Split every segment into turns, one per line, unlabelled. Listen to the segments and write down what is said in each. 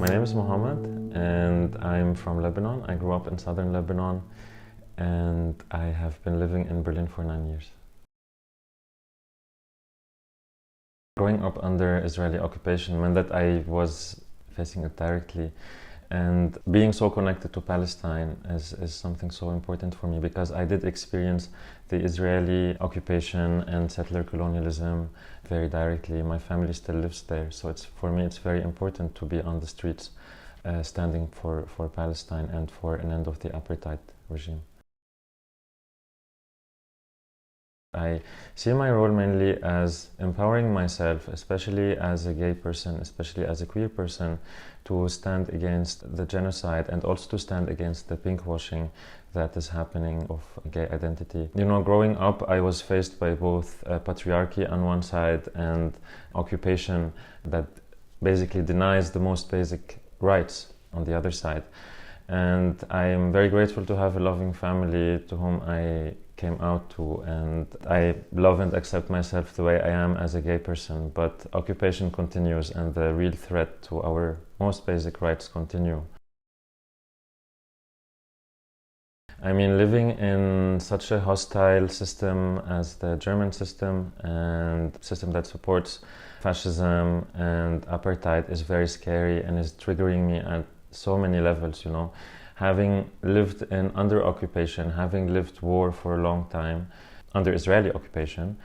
My name is Mohamad and I'm from Lebanon. I grew up in southern Lebanon and I have been living in Berlin for 9 years. Growing up under Israeli occupation meant that I was facing it directly, and being so connected to Palestine is something so important for me because I did experience the Israeli occupation and settler colonialism very directly. My family still lives there, so for me it's very important to be on the streets standing for Palestine and for an end of the apartheid regime. I see my role mainly as empowering myself, especially as a gay person, especially as a queer person, to stand against the genocide and also to stand against the pinkwashing that is happening of gay identity. You know, growing up, I was faced by both patriarchy on one side and occupation that basically denies the most basic rights on the other side. And I am very grateful to have a loving family to whom I came out to, and I love and accept myself the way I am as a gay person, but occupation continues and the real threat to our most basic rights continue. I mean, living in such a hostile system as the German system and system that supports fascism and apartheid is very scary and is triggering me at so many levels, you know. Having lived in under occupation, having lived war for a long time under Israeli occupation,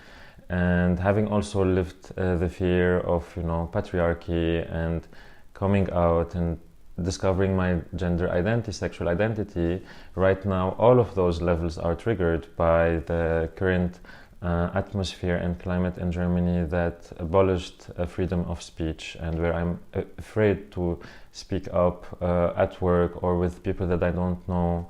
and having also lived the fear of, you know, patriarchy and coming out and discovering my gender identity, sexual identity, right now all of those levels are triggered by the current atmosphere and climate in Germany that abolished freedom of speech, and where I'm afraid to speak up at work or with people that I don't know.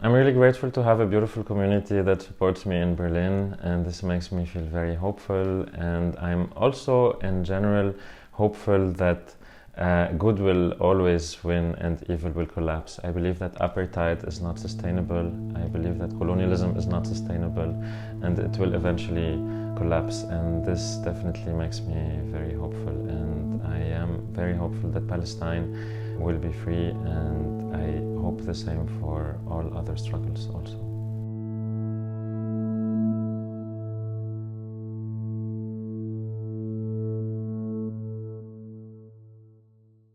I'm really grateful to have a beautiful community that supports me in Berlin, and this makes me feel very hopeful. And I'm also in general hopeful that good will always win and evil will collapse. I believe that apartheid is not sustainable. I believe that colonialism is not sustainable, and it will eventually collapse. And this definitely makes me very hopeful. And I am very hopeful that Palestine will be free, and I hope the same for all other struggles also.